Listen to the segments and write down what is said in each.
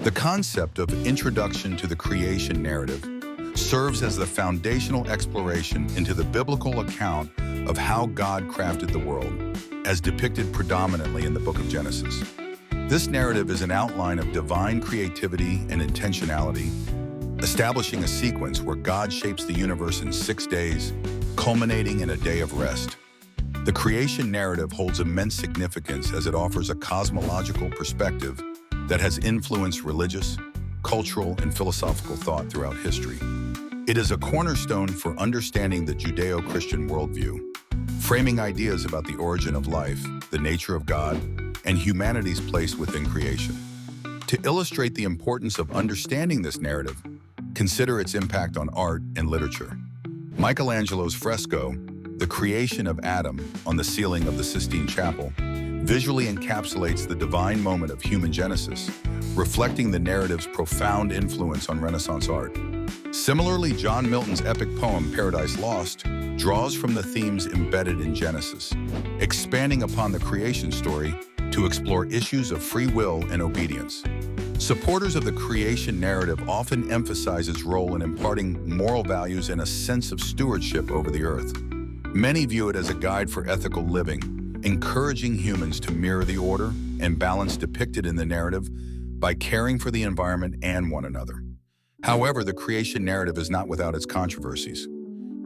The concept of introduction to the creation narrative serves as the foundational exploration into the biblical account of how God crafted the world, as depicted predominantly in the book of Genesis. This narrative is an outline of divine creativity and intentionality, establishing a sequence where God shapes the universe in 6 days, culminating in a day of rest. The creation narrative holds immense significance as it offers a cosmological perspective that has influenced religious, cultural, and philosophical thought throughout history. It is a cornerstone for understanding the Judeo-Christian worldview, framing ideas about the origin of life, the nature of God, and humanity's place within creation. To illustrate the importance of understanding this narrative, consider its impact on art and literature. Michelangelo's fresco, The Creation of Adam, on the ceiling of the Sistine Chapel, visually encapsulates the divine moment of human genesis, reflecting the narrative's profound influence on Renaissance art. Similarly, John Milton's epic poem, Paradise Lost, draws from the themes embedded in Genesis, expanding upon the creation story to explore issues of free will and obedience. Supporters of the creation narrative often emphasize its role in imparting moral values and a sense of stewardship over the earth. Many view it as a guide for ethical living, encouraging humans to mirror the order and balance depicted in the narrative by caring for the environment and one another. However, the creation narrative is not without its controversies.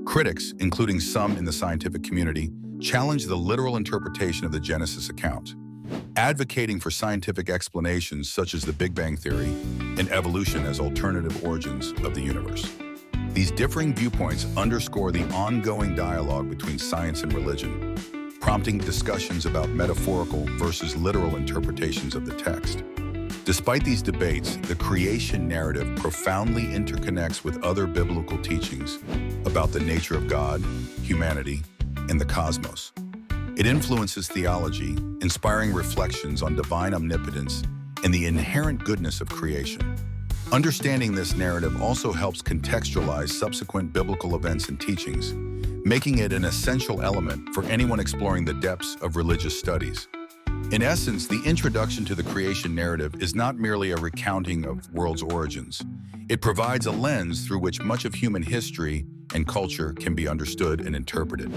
Critics, including some in the scientific community, challenge the literal interpretation of the Genesis account, advocating for scientific explanations such as the Big Bang Theory and evolution as alternative origins of the universe. These differing viewpoints underscore the ongoing dialogue between science and religion, prompting discussions about metaphorical versus literal interpretations of the text. Despite these debates, the creation narrative profoundly interconnects with other biblical teachings about the nature of God, humanity, and the cosmos. It influences theology, inspiring reflections on divine omnipotence and the inherent goodness of creation. Understanding this narrative also helps contextualize subsequent biblical events and teachings, making it an essential element for anyone exploring the depths of religious studies. In essence, the introduction to the creation narrative is not merely a recounting of world's origins. It provides a lens through which much of human history and culture can be understood and interpreted.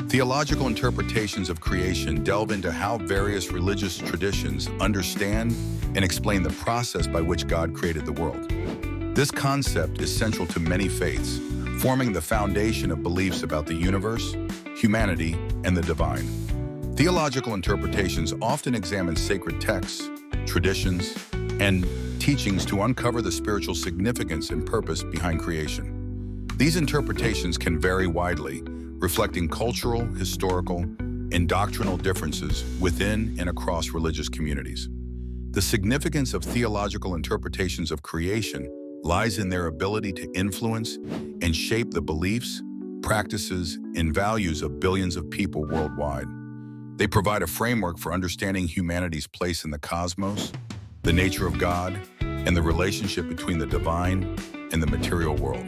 Theological interpretations of creation delve into how various religious traditions understand and explain the process by which God created the world. This concept is central to many faiths, forming the foundation of beliefs about the universe, humanity, and the divine. Theological interpretations often examine sacred texts, traditions, and teachings to uncover the spiritual significance and purpose behind creation. These interpretations can vary widely, reflecting cultural, historical, and doctrinal differences within and across religious communities. The significance of theological interpretations of creation lies in their ability to influence and shape the beliefs, practices, and values of billions of people worldwide. They provide a framework for understanding humanity's place in the cosmos, the nature of God, and the relationship between the divine and the material world.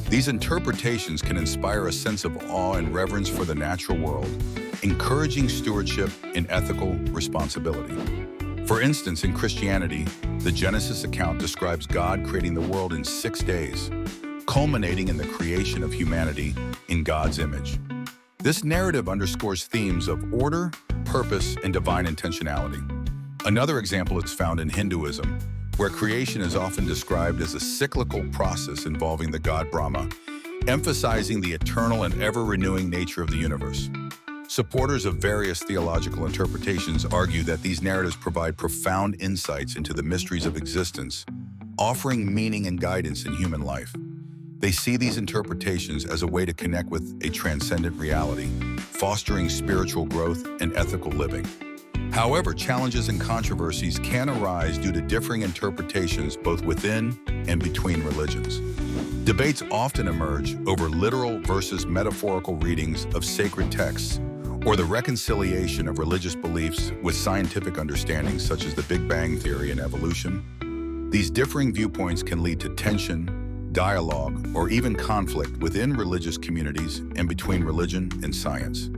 These interpretations can inspire a sense of awe and reverence for the natural world, encouraging stewardship and ethical responsibility. For instance, in Christianity, the Genesis account describes God creating the world in 6 days, culminating in the creation of humanity in God's image. This narrative underscores themes of order, purpose, and divine intentionality. Another example is found in Hinduism, where creation is often described as a cyclical process involving the god Brahma, emphasizing the eternal and ever-renewing nature of the universe. Supporters of various theological interpretations argue that these narratives provide profound insights into the mysteries of existence, offering meaning and guidance in human life. They see these interpretations as a way to connect with a transcendent reality, fostering spiritual growth and ethical living. However, challenges and controversies can arise due to differing interpretations both within and between religions. Debates often emerge over literal versus metaphorical readings of sacred texts, or the reconciliation of religious beliefs with scientific understandings such as the Big Bang Theory and evolution. These differing viewpoints can lead to tension, dialogue, or even conflict within religious communities and between religion and science.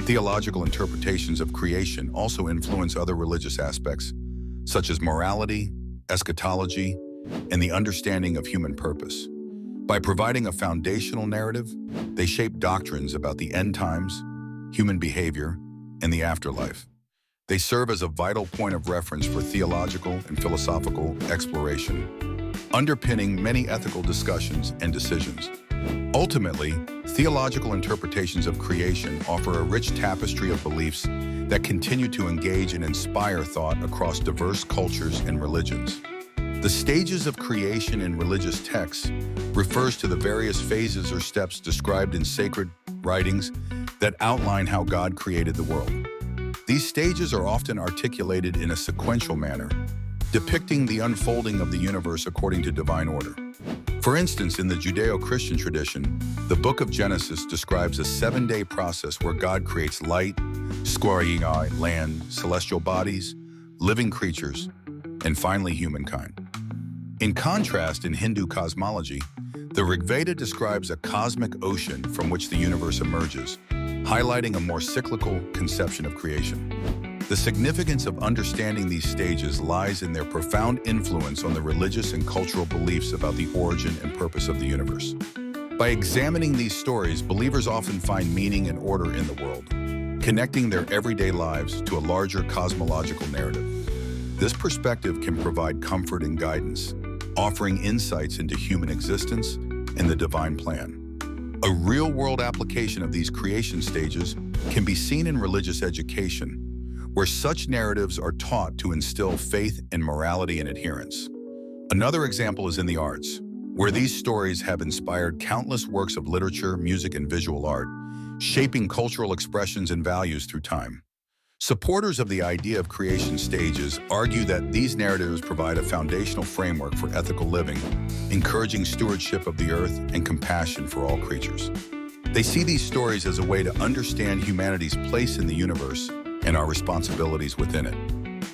Theological interpretations of creation also influence other religious aspects, such as morality, eschatology, and the understanding of human purpose. By providing a foundational narrative, they shape doctrines about the end times, human behavior, and the afterlife. They serve as a vital point of reference for theological and philosophical exploration, underpinning many ethical discussions and decisions. Ultimately, theological interpretations of creation offer a rich tapestry of beliefs that continue to engage and inspire thought across diverse cultures and religions. The stages of creation in religious texts refers to the various phases or steps described in sacred writings that outline how God created the world. These stages are often articulated in a sequential manner, depicting the unfolding of the universe according to divine order. For instance, in the Judeo-Christian tradition, the book of Genesis describes a 7-day process where God creates light, squarii, land, celestial bodies, living creatures, and finally humankind. In contrast, in Hindu cosmology, the Rig Veda describes a cosmic ocean from which the universe emerges, highlighting a more cyclical conception of creation. The significance of understanding these stages lies in their profound influence on the religious and cultural beliefs about the origin and purpose of the universe. By examining these stories, believers often find meaning and order in the world, connecting their everyday lives to a larger cosmological narrative. This perspective can provide comfort and guidance, offering insights into human existence and the divine plan. A real-world application of these creation stages can be seen in religious education, where such narratives are taught to instill faith and morality and adherence. Another example is in the arts, where these stories have inspired countless works of literature, music, and visual art, shaping cultural expressions and values through time. Supporters of the idea of creation stages argue that these narratives provide a foundational framework for ethical living, encouraging stewardship of the earth and compassion for all creatures. They see these stories as a way to understand humanity's place in the universe and our responsibilities within it.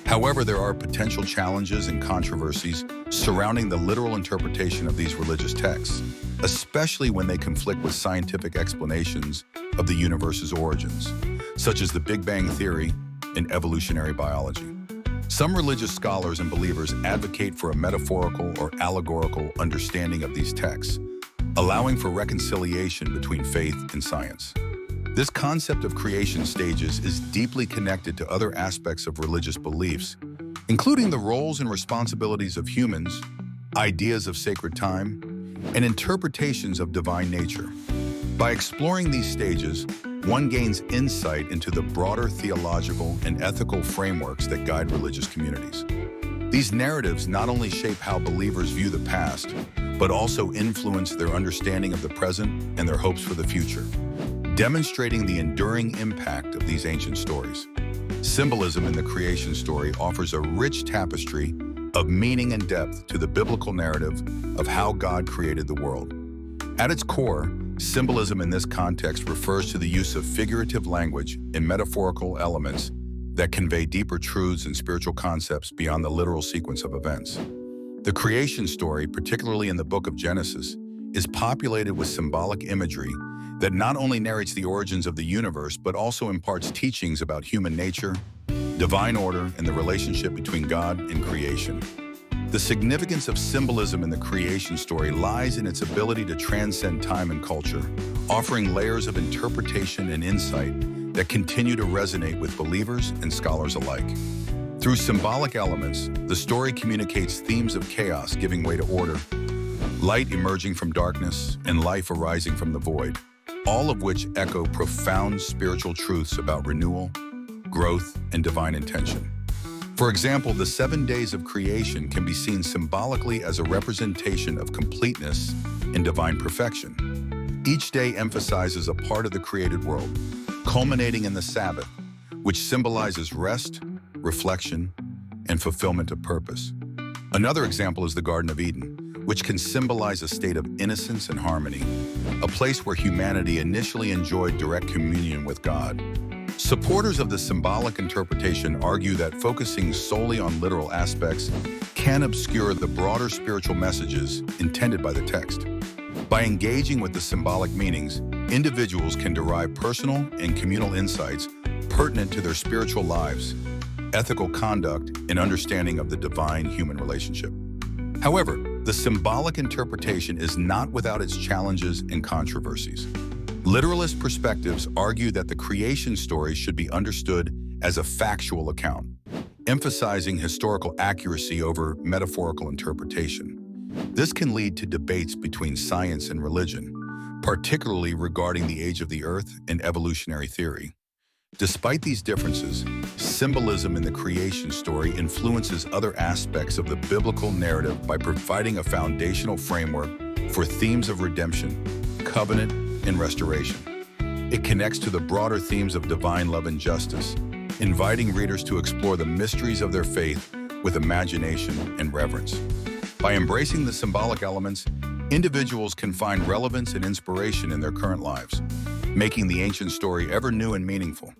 However, there are potential challenges and controversies surrounding the literal interpretation of these religious texts, especially when they conflict with scientific explanations of the universe's origins, such as the Big Bang Theory and evolutionary biology. Some religious scholars and believers advocate for a metaphorical or allegorical understanding of these texts, allowing for reconciliation between faith and science. This concept of creation stages is deeply connected to other aspects of religious beliefs, including the roles and responsibilities of humans, ideas of sacred time, and interpretations of divine nature. By exploring these stages, one gains insight into the broader theological and ethical frameworks that guide religious communities. These narratives not only shape how believers view the past, but also influence their understanding of the present and their hopes for the future, demonstrating the enduring impact of these ancient stories. Symbolism in the creation story offers a rich tapestry of meaning and depth to the biblical narrative of how God created the world. At its core, symbolism in this context refers to the use of figurative language and metaphorical elements that convey deeper truths and spiritual concepts beyond the literal sequence of events. The creation story, particularly in the book of Genesis, is populated with symbolic imagery that not only narrates the origins of the universe, but also imparts teachings about human nature, divine order, and the relationship between God and creation. The significance of symbolism in the creation story lies in its ability to transcend time and culture, offering layers of interpretation and insight that continue to resonate with believers and scholars alike. Through symbolic elements, the story communicates themes of chaos giving way to order, light emerging from darkness, and life arising from the void, all of which echo profound spiritual truths about renewal, growth, and divine intention. For example, the 7 days of creation can be seen symbolically as a representation of completeness and divine perfection. Each day emphasizes a part of the created world, culminating in the Sabbath, which symbolizes rest, reflection, and fulfillment of purpose. Another example is the Garden of Eden, which can symbolize a state of innocence and harmony, a place where humanity initially enjoyed direct communion with God. Supporters of the symbolic interpretation argue that focusing solely on literal aspects can obscure the broader spiritual messages intended by the text. By engaging with the symbolic meanings, individuals can derive personal and communal insights pertinent to their spiritual lives, ethical conduct, and understanding of the divine-human relationship. However, the symbolic interpretation is not without its challenges and controversies. Literalist perspectives argue that the creation story should be understood as a factual account, emphasizing historical accuracy over metaphorical interpretation. This can lead to debates between science and religion, particularly regarding the age of the Earth and evolutionary theory. Despite these differences, symbolism in the creation story influences other aspects of the biblical narrative by providing a foundational framework for themes of redemption, covenant, and restoration. It connects to the broader themes of divine love and justice, inviting readers to explore the mysteries of their faith with imagination and reverence. By embracing the symbolic elements, individuals can find relevance and inspiration in their current lives, making the ancient story ever new and meaningful.